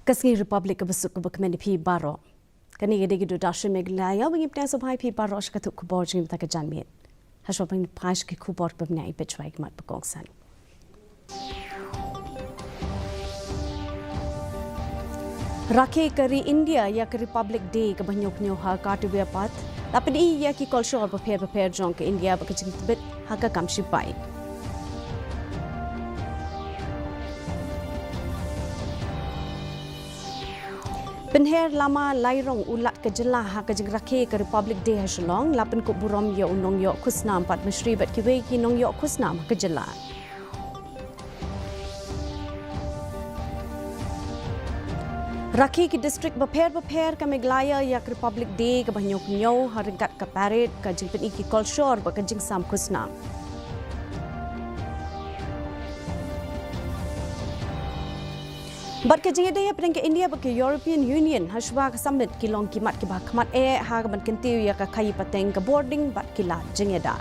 KHASI Republic besuk ke Bakmeni Pi Baro. Kani gede gitu dashe Meghalaya wingi pna so bhai Pi Baro shkatuk kubor jim tak janmit. Hasho pang pash ki kubor pemna I betwaik mat bekongsan. Rakhe kari India ya ke Republic Day ke banyok nyoha kartu bepat. Tapi I ya ki kolshor prepare jong ke India bakajing tibet haka kamshipai. Penher lama lairong ulat ke jelah hak ke rakhe ke Republic Day haslong lapen ko burom ya unong yo khusna 4 mishri bat ki we ki nong yo khusna ke jelah. Rakhe ki district prepare ke Meghalaya ya ke Republic Day ke banyok nyo haringkat ke parade ke jingpen iki kolshor ba ke jing sam khusna. But ke jinge dia pedang ke India ba ke European Union hashwa ke summit ki long ki mat ki ba khamat ha ban kentiu ya ka khai pateng ke boarding bat ki la jinge da.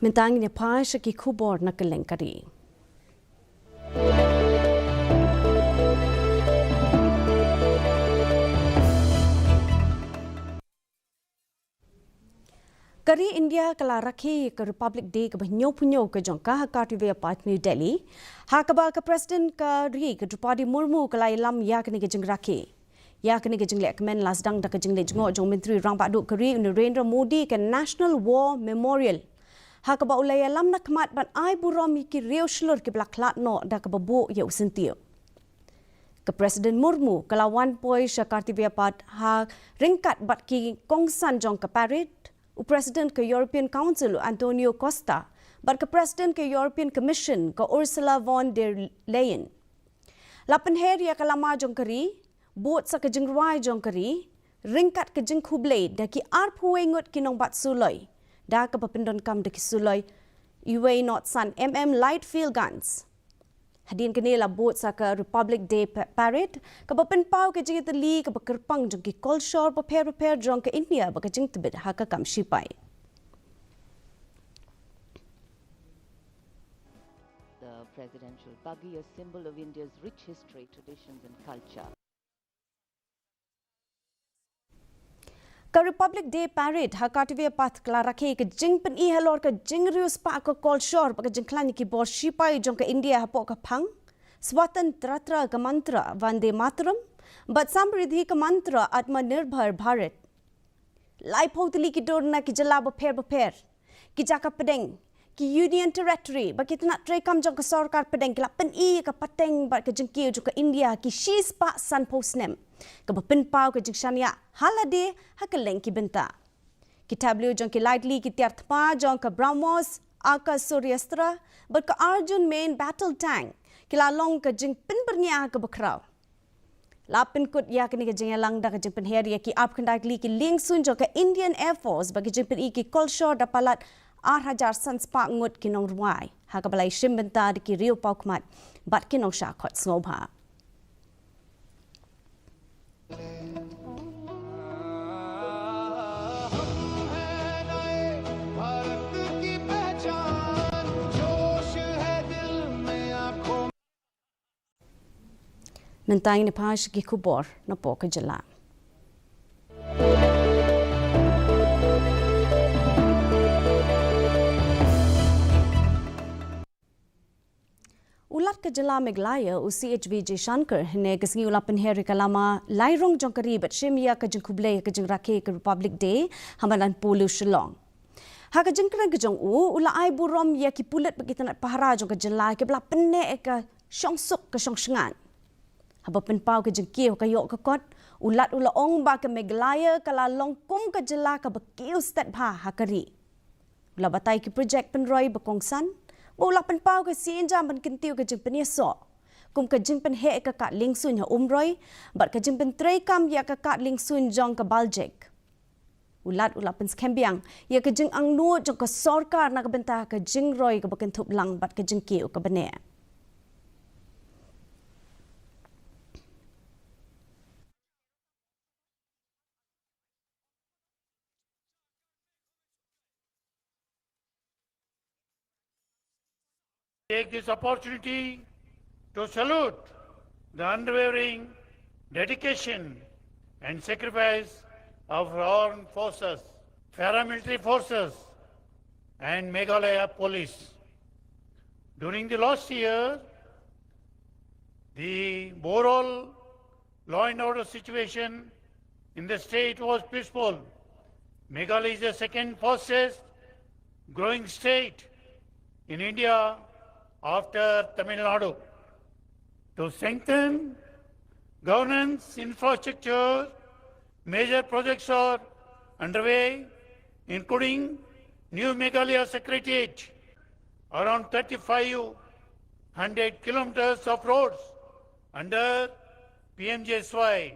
Mentang ni pa ki khubor na keleng kari. Kari India kala rakhe ke Republic Day ke banyo punyo ke jongka hakati ve pat New Delhi hakaba ke President ka ri ke Drupadi Murmu kala ilam ya ke jing rakhe ya ke jing le kemen lasdang da ke jing le jngo jong menteri rang badu kari Narendra Modi ke National War Memorial hakaba ulai alam na kmat ban ai burom ki reu shlur ke blaklat no da ke babu ya usentio ke President Murmu kala one poi shakarti ve pat ha ringkat bat ki kongsan jong ke parade President ke European Council Antonio Costa, but ke President ke European Commission ke Ursula von der Leyen. Lapan her ya kalama jongkari, buat sa ke jingruai jongkari, ringkat ke jing kublai da ki arpuengut ki nong bat suloi, da ke papindon kam de ki suloi, iwe not san light field guns. Hadin kini la buat sa ke Republic Day parade, ke papin pau ke jing itali ke pakerpang jong ki kolshor prepare jong ke India ba ke jing tibet haka kam shipai. The presidential buggy, a symbol of India's rich history, traditions and culture. Ka Republic Day parade hakatiwe path kla rakhe ke jingpen I halor ke jingrius pa ko kolshor pa ke jingklani ki bor shipai jong ke India hapo ka phang swatantratra ka mantra vande mataram but samridhi ka mantra atmanirbhar bharat lai photli ki dorna ki jala bapher ki jaka pedeng ki union territory ba kitna tre kam jong ka sarkar pedeng ki lapen I ka pateng ba ke jingki jong ka India ki shis pa san posnem ke bapin pau ke jingshania halade hakeleng ki benta ki tableau jong ki lightly ki tiarthpa jong ka brahmos aka suryastra but ka arjun main battle tank ki la long ka jing pin bernia ka bakrau lapin kut ya ke ni ke jing lang da ka jing pen her ya ki ap khandakli ki ling sun jong ka Indian Air Force ba ki jing pen I ki kolshor da palat 8000 sanspa ngut ki nong ruai ha ka balai shim benta ki riu pau kmat bat ki nong sha khot snobha Mentang ni pash ki kubor na po ke jela. Ulat ke jela Meghalaya u CHVJ Shankar ne kesngi ulapen heri kalama lairong jong karibet shimia ke jing kublai ke jing rakhe ke Republic Day hamalan pulu shlong. Ha ke jing kran ke jong ula ai burom ya ki pulet begitanat pahara jong ke jela ke bla penne ke shongsuk ke shongsngan. Haba penpau ke jengkiu ke yok ke kot ulat ula ong ba ke Meghalaya kala longkum ke jela ke bekiu stat bha hakari ula batai ki projek penroi bekongsan ula penpau ke sienjam ban kentiu ke jeng penieso kum ke jeng pen he ke kat lingsun ha umroi bat ke jeng pen trei kam ya ke kat lingsun jong ke baljek ulat ula pen skembiang ya ke jeng ang nu jong ke sarkar na ke benta ke jeng roi ke bekentup lang bat ke jengkiu ke bene Take this opportunity to salute the unwavering dedication and sacrifice of our armed forces, paramilitary forces, and Meghalaya police. During the last year, the overall law and order situation in the state was peaceful. Meghalaya is the second fastest growing state in India after Tamil Nadu. To strengthen governance infrastructure, major projects are underway, including new Meghalaya Secretariat, around 3,500 kilometers of roads under PMJSY,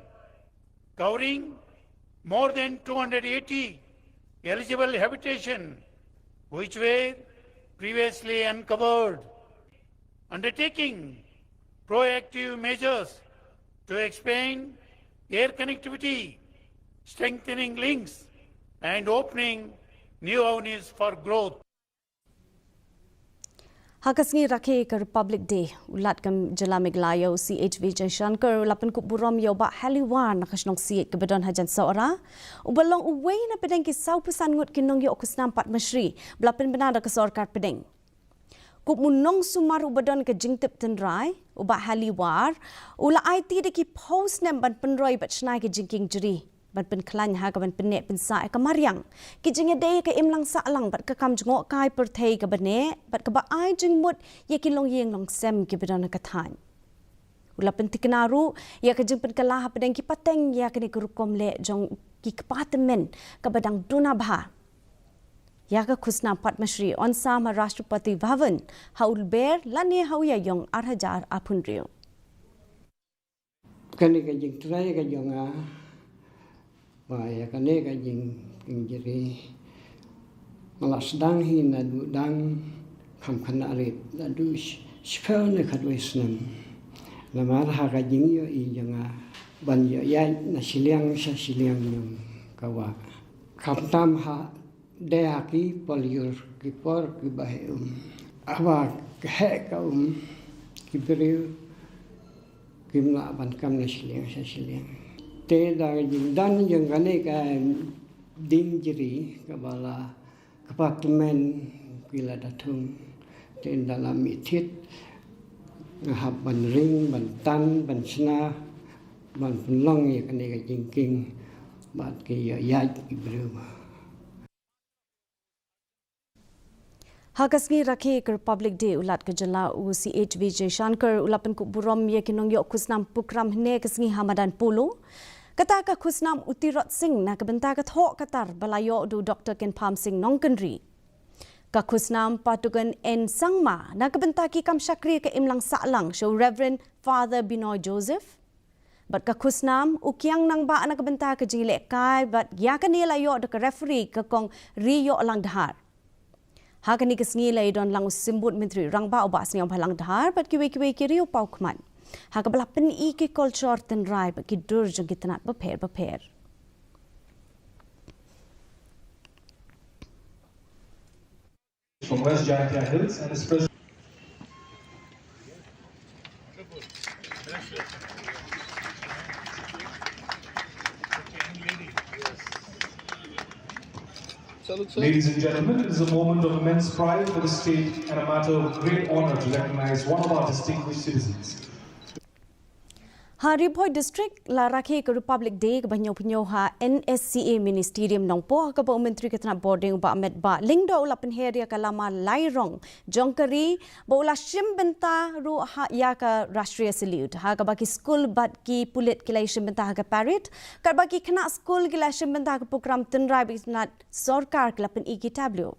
covering more than 280 eligible habitation, which were previously uncovered. Undertaking proactive measures to expand air connectivity, strengthening links, and opening new avenues for growth. Hakasngi rakhe ke Republic Day ulat kam jela Meghalaya CHV Jaishankar lapan ku buram yo ba haliwan nakasnong siet ke badan hajan saora ubalong uwei na pedeng ki sau pesan ngut kinong yo kusnam pat masri blapen benada ke sorkar pedeng kup munong sumaru badan ke jingtip tenrai uba haliwar ula IT de ki post nem ban penroi bat snai ke jingking jeri ban pen klan ha ka ban pen nek pen sa ka mariang ki jinge de ka imlang sa lang bat ka kam jngo kai per thei ka bane bat ka ba ai jing mut ye ki long yeng long sem ki bidana ka than ula pen tiknaru ya ka jing pen kala ha pedeng ki pateng ya ka ni kurukom le jong ki department ka badang duna bha ya ka khusna patmashri on sama Rashtrapati Bhavan haul ber lane hauya yong 8000 apun rio kani ka jing trai ka jonga ya kani ka jing jeri malas dang hi na du dang kham khana rit da du spell ne khadwisnam lamar ha ka jing yo I jonga ban yo ya na siliang sa siliang nyum kawa kham tam ha dea ki poliur ki por ki baheum awa he ka ki beriu kimla ban kam na siliang sa siliang te da jing dan jeng kane ka ding jeri ka bala departemen kila datung te dalam mitit ngahap ban ring ban tan ban sna ban penlong ya kane ka jingking bat ki ya ki beriu Hakasngi rakhe ke Republic Day ulat ke jela CHV Jaishankar ulapan ku buram ye kinong yo khusnam pukram ne kasngi hamadan polo kata ka khusnam utirot singh na ka benta ka tho katar balayo du Dr Ken Pham Singh Nongkanri ka khusnam patugan en sangma na ka benta ki kam shakri ka imlang salang show Reverend Father Binoy Joseph bat ka khusnam ukyang nang ba na ka benta ka jingile kai bat ya ka nila yo de ka referee ka kong ri yo lang dhar Hakani kesngi lai don lang simbut menteri rangba oba sniam phalang dhar bat kiwe ki riu pau khman hakabla pen I ki culture ten rai bat ki dur jong kitnat ba pher from West Jaintia Hills and is present. Ladies and gentlemen, it is a moment of immense pride for the state and a matter of great honor to recognize one of our distinguished citizens. Haribhoi district la rakhe ke Republic Day ke banyo punyo ha NSCA ministerium nong po ka ba menteri ketna boarding ba met ba lingdo la penheria kalama lairong jongkari ba ula shim benta ru ha ya ka rashtriya salute ha ka ba ki school bat ki pulit kilai shim benta ha ka parade ka ba ki khna school kilai shim benta ka program tinrai bisnat sarkar kla pen ki tablo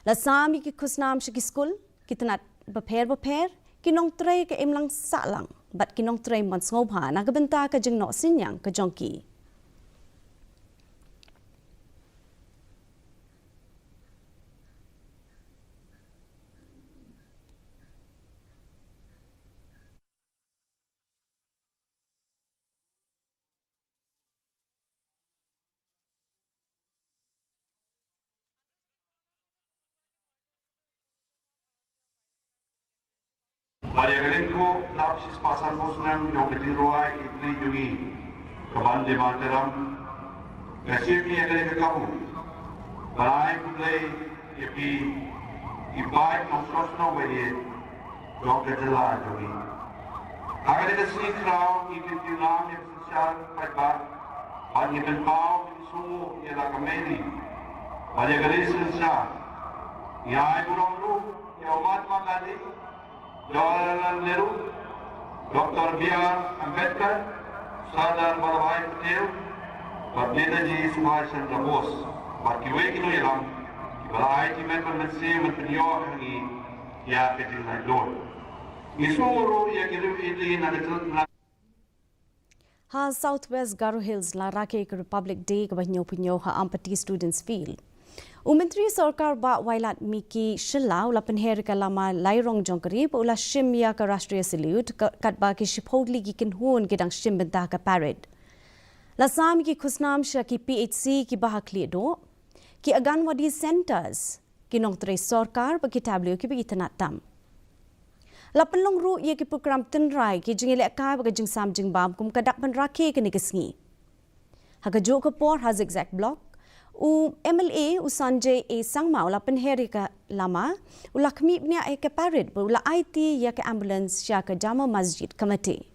la sami ki khusnam shi ki school kitna ba pher kinong tray ke imlang salang bat kinong tray man ngobha na ka benta ka jing no sinyang ka jongki Baliagalenko, lapsis pasan musnam, yung ketiruay, itli jungi, kabande materam, kasirni agale kamu, balai kublay, yapi, ibay, ng sosno waye, yung ketela jungi. Agale kasini kraw, ikitilam, yung sosyal, kaibat, baliagalen pao, sumu, yala kameli, baliagalen siya, yay burong lu, yaw Gandhi, Jawaharlal Nehru, Dr. B.R. Ambedkar, Sardar Vallabhbhai Patel, और नेताजी सुभाष चंद्र बोस बाकी वे किनो यलाम बलाई की मैं पर से मंत्रियों हंगी या पेटिल ना लोड इसोरो या किलो इतनी ना Ha Southwest Garo Hills la rake ke Republic Day ke banyo punyo ha Ampati Students Field. Menteri Sarkar ba wailat miki shilla ula penher ka lama lairong jongkari pa ula shimya ka Rastriya Salute kat ba ki shiphodli ki kinhun ki dang shim benta ka parade. Lasam ki khusnam sha ki PHC ki bahakli do ki Aganwadi centers ki nongtre Sarkar ba ki tablo ki bi itanatam. Lapelong ru ye ki program tenrai ki jingile ka ba jing sam jing bam kum kadak ban rakhe ke nigesngi. Haga jo ko por has exact block u MLA u Sanjay e sangma ula penheri ka lama ula khmi nya e ka parade ula IT ya ka ambulance sha ka Jama Masjid committee.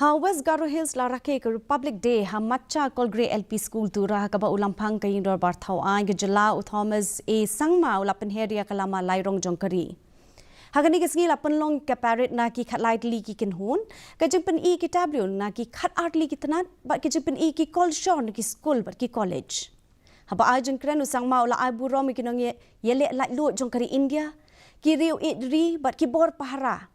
Ha West Garo Hills la rake ke Republic Day ha matcha Colgray LP School tu rah ka ba ulampang ka indor barthau ai ke jela u Thomas e sangma ula penheria kalama lairong jongkari. Hagani ke sngi la penlong ka parrot na ki khatlai li ki kinhun ka jing pen e ki tablo na ki khat art li ki tanat ba ki jing pen e ki call shon ki school ba ki college. Ha ba ajeng kren u sangma ula ai burom ki nong yele la lo jongkari India ki riu idri ba ki bor pahara.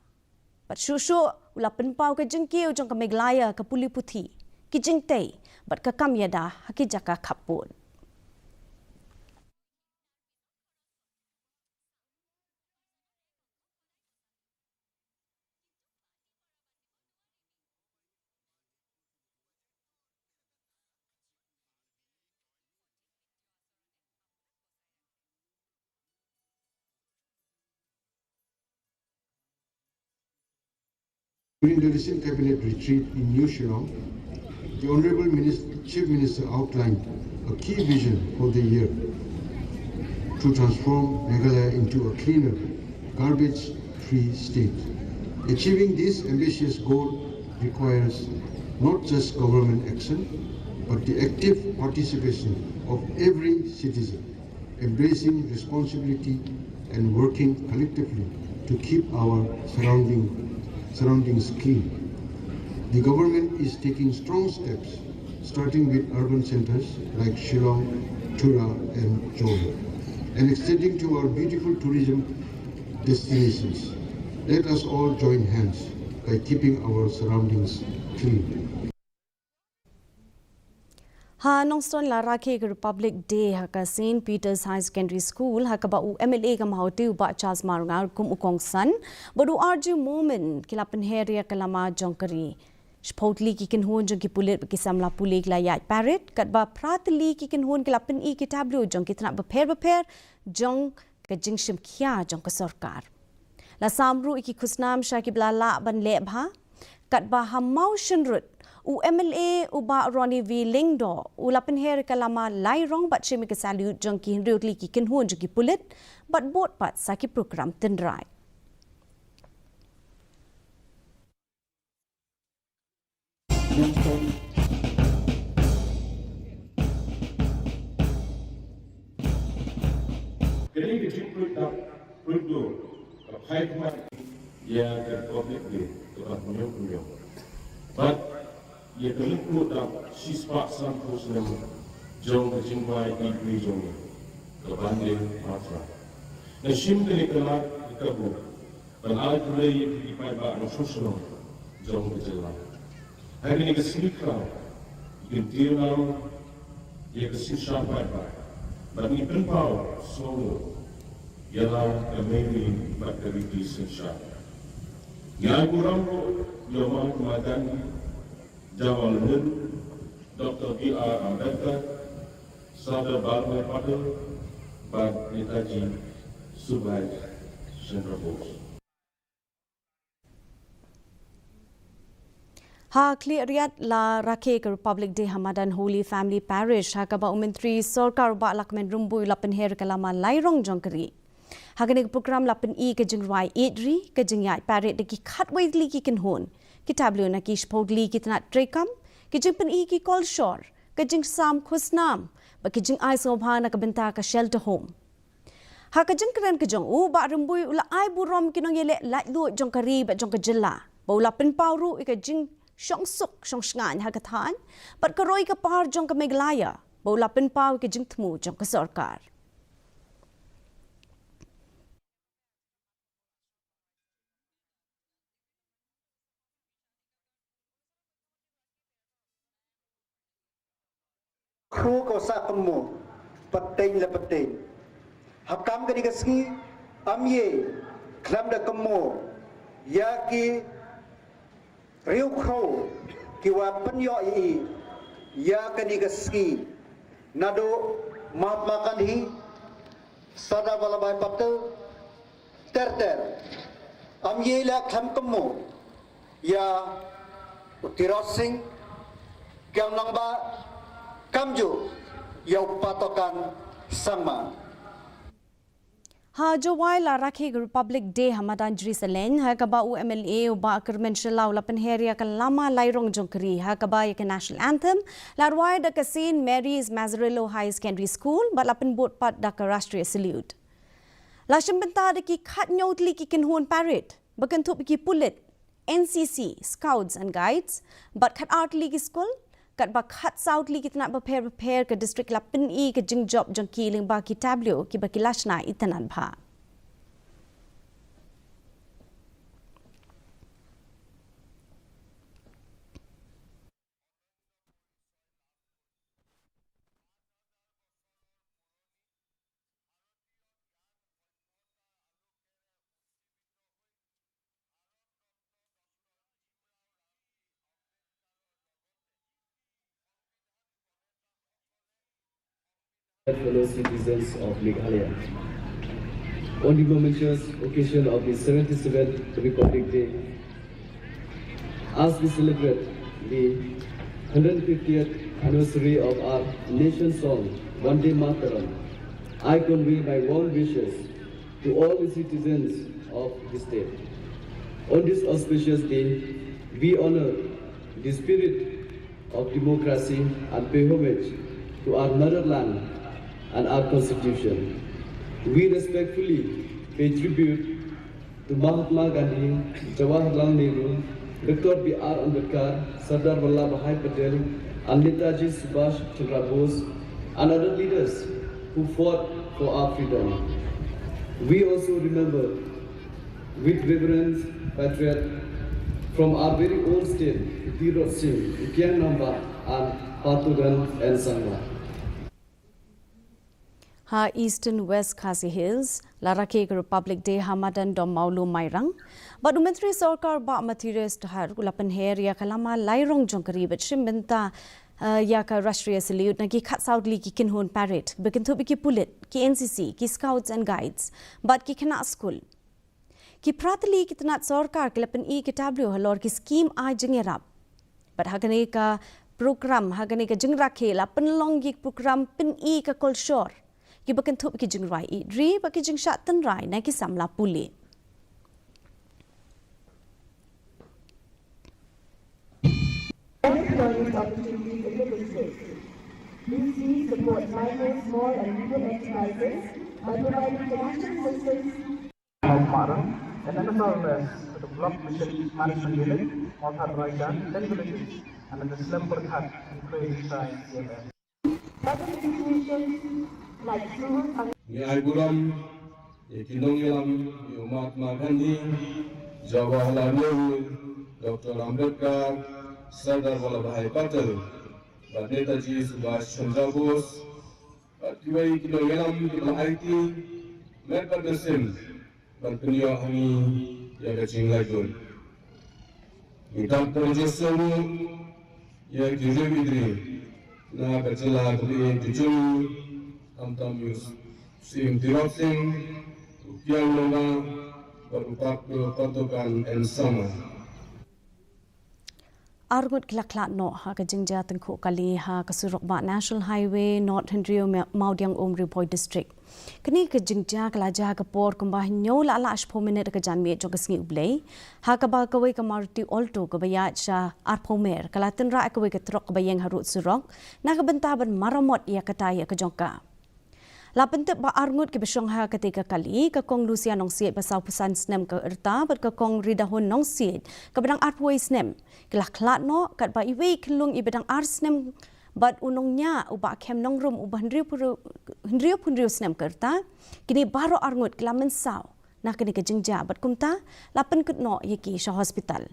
But shushu ula penpau ke jengkiu jong ke MEGHALAYA ke Puli Putih ki jengtei but ke kam yada haki jaka kapun. During the recent cabinet retreat in New Shillong, the Honourable Chief Minister outlined a key vision for the year to transform Meghalaya into a cleaner, garbage-free state. Achieving this ambitious goal requires not just government action, but the active participation of every citizen, embracing responsibility and working collectively to keep our surroundings clean. The government is taking strong steps, starting with urban centers like Shillong, Tura and Johor, and extending to our beautiful tourism destinations. Let us all join hands by keeping our surroundings clean. Ha Nongston la rake ke Republic Day ha ka St. Peter's High Secondary School ha ka ba u MLA ka mahoti ba Charles Marunga kum ukong san bodu arju moment kila penheria kalama jongkari spotli ki kinhun jong ki pulit ki samla pulik la ya parrot kat ba pratli ki kinhun kila pen e ki tablo jong ki tna beper jong ka jingshim khia jong ka sarkar la samru ki khusnam sha ki blala ban le bha kat ba hamau shinrut u MLA u ba Ronnie V Lingdo u la penher kalama lai rong bat chimi ke salute jong ki hinriutli ki kinhun jong ki pulit bat bot pat sa ki program tendrai. Kini kecil produk hikmat ya Republic Day telah punya. But ia kini produk siswa sampus nama jong kejimpai di jong kebanding matra. Nasim kini kelak dikabur. Balai kulai di payah nususun jong kejelang. Hari ini kesikau, intiram, ia kesisah payah. Bagi penpau solo ialah kemiri bakteriti sensat. Yang kurang Jomang Kemadan Jamal Nun Dr. B.R. Ambedkar Sardar Vallabhbhai Patel dan Netaji Subhash Chandra Bose. Ha clear riat la rakhe ke Republic Day Hamadan Holy Family Parish ha ka ba umentri sarkar ba lakmen rumbui lapen her kalama lairong jongkri. Ha gane program lapen I ke jingrai edri ke jingyai paret de ki khatwai li ki kin hon. Kitablu na ki spogli kitna trekam ke jingpen I ki call shore ke jing sam khusnam ba ke jing ai sobha na ka benta ka shelter home. Ha ka jing kran ke jong u ba rumbui ula ai burom kinong yele la lu jongkari ba jong ka jilla. Ba ula pen pauru ke jing Shong suk, shong shngan hagatan, but karoi ka par jong ka MEGHALAYA, baula pinpaw ke jing tmu jong ka sarkar. Kru ko sa kemu, peting le peting. Hakam ka digaski, amye, klam da kemu, yaki Riu kau kiwa penyo I ya kanigaski nado Mahatma Gandhi Sardar Vallabhbhai Patel ter amyela kham kemu ya Utirot Singh Kyam Nangba kamju ya patokan sama. Ha jawai la rakhe Republic Day Hamadan Jerusalem ha kaba u MLA ba kermen shela la penheria ka lama lairong jongkri ha kaba ya national anthem la rwai da St Mary's Mazzarello High Secondary School ba la pen bot pat da ka rashtriya salute la shimbenta da ki khat nyotli ki kin hon parade ba kan thup ki pulit NCC Scouts and Guides but khat artli ki school kat ba khat southly kitna ba prepare ke district la pen I ke jing job jong ki ling ba ki tablo ki ba ki lashna itanan bha fellow citizens of Meghalaya. On the momentous occasion of the 77th Republic Day, as we celebrate the 150th anniversary of our nation's song, Vande Mataram, I convey my warm wishes to all the citizens of the state. On this auspicious day, we honor the spirit of democracy and pay homage to our motherland and our constitution. We respectfully pay tribute to Mahatma Gandhi, Jawaharlal Nehru, Dr. B.R. Ambedkar, Sardar Vallabhbhai Patel, and Netaji Subhash Chandra Bose, and other leaders who fought for our freedom. We also remember with reverence patriot from our very own state, Utirot Singh, Kyam Nangba, and Patugan and Sangma. Ha Eastern West KHASI Hills, la rakhe Republic Day Hamadan dom maulu mairang. But umentri sarkar ba materials to har ulapan her ya kalama lairong jongkari but shimbenta ya ka rashtriya salute na ki khat soutly ki kin hon parade bikin to ki pulit ki NCC ki Scouts and Guides but ki khana school ki pratli kitna sarkar kelapan I kitablo halor ki scheme a jingerap but hagane ka program hagane ka jingrakhe la penlong ki program pen I ka kolshor ki bakan thup ki jing rai idri ba ki jing shat tan rai na ki samla puli Please support micro, small and medium enterprises by providing financial assistance. and another the block mission management unit, Mothad Raidan, Television, and the Slumber Hut and Praise Time CMS. Other institutions like schools and Ni ai buram, Kinong Yalam, Mahatma Gandhi, Jawaharlal Nehru, Dr. Ambedkar, Sardar Vallabhbhai Patel, Netaji Subhash Chandra Bose, Kiwai Kinong Yalam, Kiwai Merper Besim, Penyo Hami, Yaga Chinglai Gun. Hitam projesemu ya kirim idri na kacela kebiin tujuh amtamus sim dirosing ukiang longa berupak patokan ensama. Argut klak no ha ka jingja tengku kali ha ka surok ba National Highway North Hendrio Maudiang Umri Boy District. Kini ka jingja kalaja ka por kumbah nyo la la ashpo minute ka janmi jo ka sngi ublei ha ka ba ka wei ka Maruti Alto ka baya cha arpomer kala tenra ka wei ka trok ka bayeng harut surok na ka benta ban maramot ya ka taya ka jongka. Lapente ba arngut ke besong ha ketika kali ke kong Lucia nong siet pasau pesan snem ke erta ber ke kong ridahun nong siet ke bedang artway snem kelah klat no kat ba iwe kelung i bedang art snem bad unongnya uba kem nong rum uba hendrio snem ke erta kini baro arngut kelah mensau nak kini ke jengja bad kumta lapen kut no yeki sha hospital.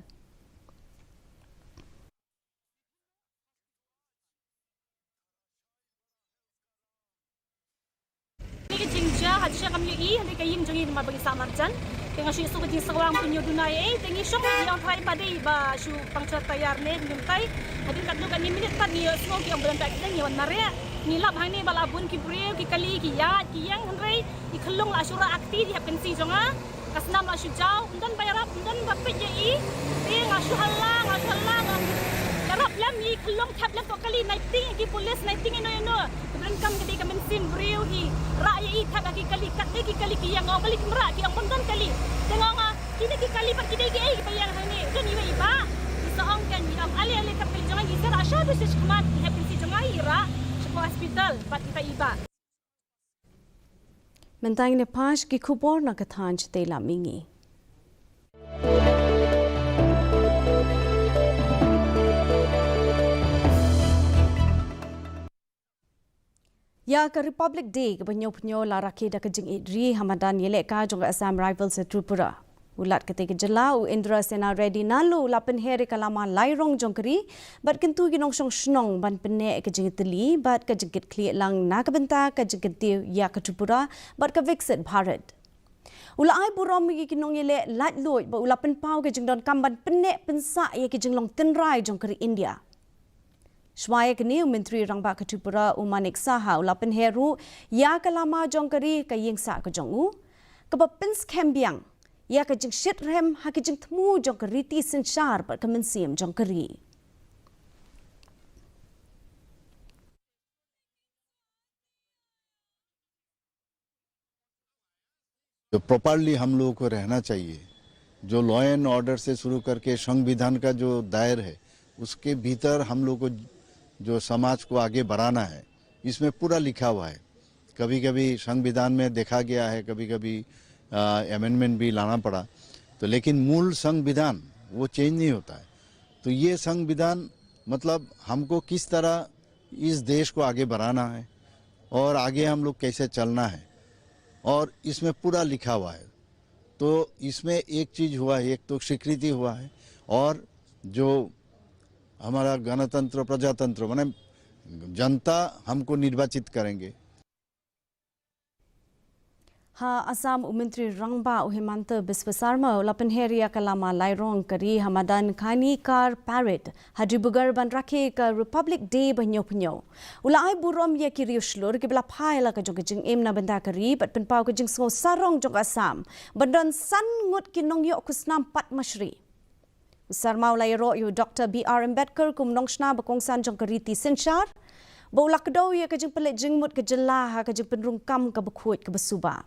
Hadisya kami hari kayim jongi ma bagi samarjan tengah syu su bagi sawang punyo dunai tengi syong yang try padai ba syu pangcat tayar ne nyumtai hadi kat lu kan ni minit pat ni semua ki ambulan tak kita nyawan nare ni lap hang ni balabun ki breu ki kali ki ya ki yang henrei ki khelong la syura akti di pensi jonga kasnam la syu jau dan bayarap dan bapet je i ngasyu halang karap lam i khelong thap lam to kali naiting ki polis naiting ino kemudian kam ketika mensin breu hi rakyat i thak ki kali kat ki kali ki yang kali merak ki yang bondan kali tengok kini ki kali par kidai ki bayang hani dan iba iba seong kan yang ali kap kali jangan isar asya besis khmat happen si jangan ira sebuah hospital pat kita iba mentang ne pas ki khubor na kathan chte la mingi. Ya ke Republic Day ke penyo la rakhi da ke jing idri hamadan yelek ka jong Assam Rivals Tripura. Ulat ketika jelau Indra Sena ready nalu lapen heri kalama lairong jongkeri bat kentu ginong song snong ban pene ke jing teli bat ke jingit kli lang na ke benta ke jingit ya ke Tripura bat ke Viksit Bharat. Ulai burom gi kinong yelek lat loy ba ulapen pau ke jing don kamban pene pensa ye ke jing long tenrai jongkeri India. Swaya kini Menteri Rangba Tripura Umanik Saha ulapen heru ya kalama jongkeri ka yingsa ka jongu ka pins kembiang ya ka jing shit rem ha ka jing tmu jongkeri ti senchar par ka mensim jongkeri. तो प्रॉपर्ली हम लोगों को रहना चाहिए जो law and order से शुरू करके संविधान का जो दायर है उसके भीतर हम लोग को जो समाज को आगे बढ़ाना है इसमें पूरा लिखा हुआ है। कभी कभी संविधान में देखा गया है, कभी कभी अमेंडमेंट भी लाना पड़ा तो लेकिन मूल संविधान वो चेंज नहीं होता है। तो ये संविधान मतलब हमको किस तरह इस देश को आगे बढ़ाना है और आगे हम लोग कैसे चलना है और इसमें पूरा लिखा हुआ है। तो इसमें एक चीज़ हुआ है, एक तो स्वीकृति हुआ है और जो हमारा गणतंत्र प्रजातंत्र माने जनता हमको निर्वाचित करेंगे। Ha Assam Menteri Rangba Uhimanta Biswasarma ulapen heria kalama lairong kari hamadan khani kar parade hadibugar ban rakhe ka Republic Day banyo punyo ulai burom ye kiri shlur ke bla phaila ka jong jing emna banda kari pat pen pau ka jing so sarong jong Assam bandon san ngut kinong yo kusnam pat mashri Sarma ulai ro yo Dr. B.R. Ambedkar kum nongshna bakongsan jong kari ti senchar bolak do ye ka jing pelet jing mut ka jela ha ka jing penrung kam ka bakhuit ka basuba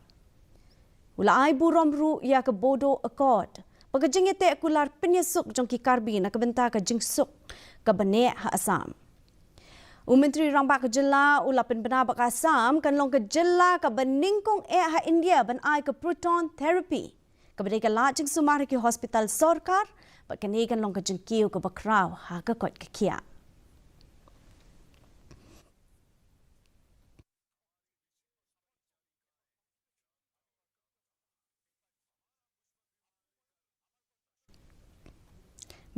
Ulai burom ru ya ke bodo accord. Pagajing ite kular penyesuk jong ki karbi na kebenta ka jing suk ka bane ha Assam. Menteri Rangba ka jela ulapen bena bak Assam kan long ka jela ka beningkong ha India ban ai ka proton therapy. Ka bade ka la jing sumar ki hospital sarkar pat kan kan long ka jing kiu ka bakraw ha ka kot ka kia.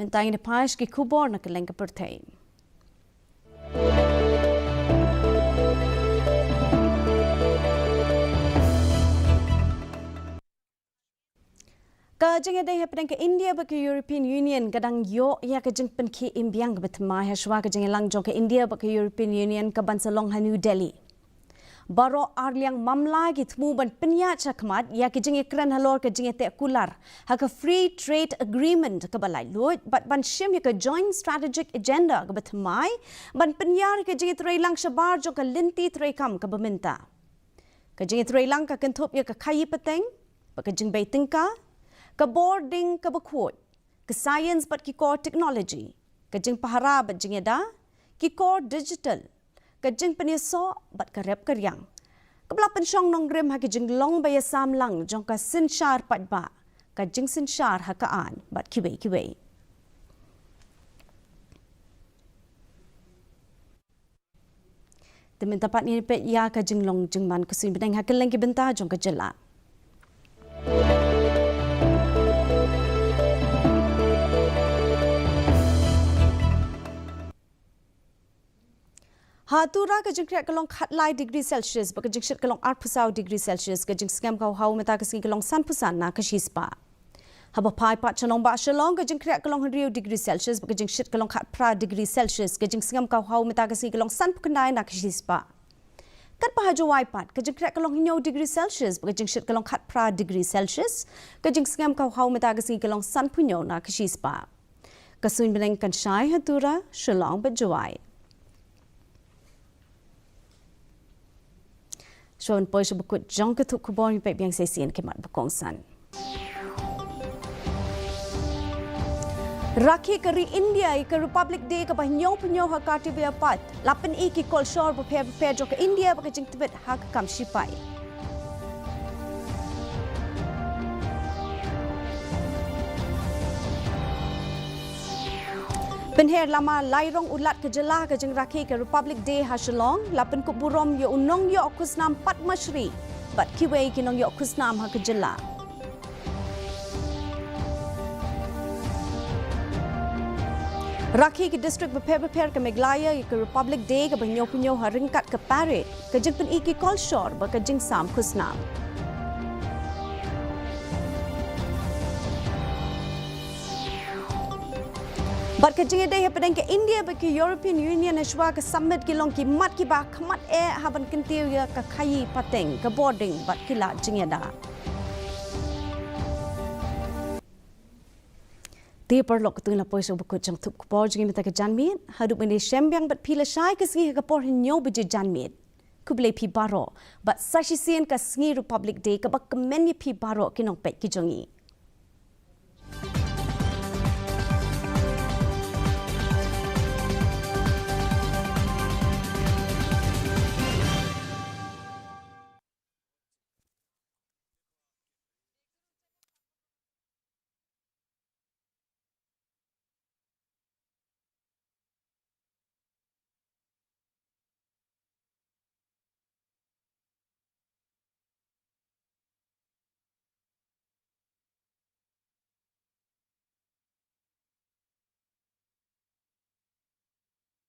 Mentang ini pas ki kubor na keleng ke pertai. Kajeng ada happening ke India bagi European Union kadang yo ya kajeng pen ki imbiang ke betma haswa kajeng lang jong ke India bagi European Union ke bansalong New Delhi. Baro arliang mamla git mu ban penya chakmat ya kajeng ekran halor kajeng te kular ha ka free trade agreement ke balai lo but ban shim ya ka joint strategic agenda ke betmai ban penyar kajeng tre lang shabar jong ke linti tre kam ke beminta. Kajeng tre lang ka kentup ya ka kai peteng kajeng bai tingka ke boarding ke bekut, ke science bat ki core technology, ke jeng pahara bat jeng da, ki core digital, ke jeng penyeso bat ke rep keryang. Ke bela pensyong nong grim ha ke jeng long baya sam lang jong ka sin syar pat ba, ke jeng sin syar ha kaan bat kiwei. Temen tapat ni pet ya ke jeng long jeng man kusin bedeng ha ke lengki benta jong ke jela. Hatura ke jeng kriak kelong khatlai degree Celsius baka jeng shit kelong 8 degree Celsius ke jeng skam kau hau meta ke sing kelong 1% na ke shispa. Haba pai pat chanong ba shalong ke jeng kriak kelong 100 degree Celsius baka jeng shit kelong 4 degree Celsius ke jeng skam kau hau meta ke sing kelong 1% na ke shispa. Kat pahajo wai pat ke jeng kriak kelong 9 degree Celsius baka jeng shit kelong 4 degree Celsius ke jeng skam kau hau meta ke sing kelong 1% na ke shispa. Kasuin beneng kan syai hatura shalong bajawai. Shon poi sebukut jong ketuk kubon pek biang sesian kemat bekongsan. Rakhi keri India ke Republic Day ke bahnyong penyong hak karti beapat. Lapan ki kol shor prepare jok ke India baka jeng tibet hak kam shipai. Penher lama lairong ulat ke jelah ke jeng rakhi ke Republic Day hasilong lapen ku burom yo unong yo kusnam pat mashri bat kiwei kinong yo kusnam ha ke jelah. Rakhi ke district prepare ke Meghalaya ke Republic Day ke banyo ha ringkat ke parade ke jeng pen iki kolshor ba ke jeng sam kusnam. But kajing day happening ke India bagi European Union aswa ke summit ki long ki mat ki ba khamat haban kentiu ya ka khai pateng ke boarding bat kila jingeda. Ti perlok tu la poiso buku jang tup ko jing meta ke janmit hadu bene shembyang bat pila shai ke singi ke por nyo biji janmit. Kuble pi baro but sashi sien ka singi Republic Day ke bak kemen pi baro kinong pet ki jongi.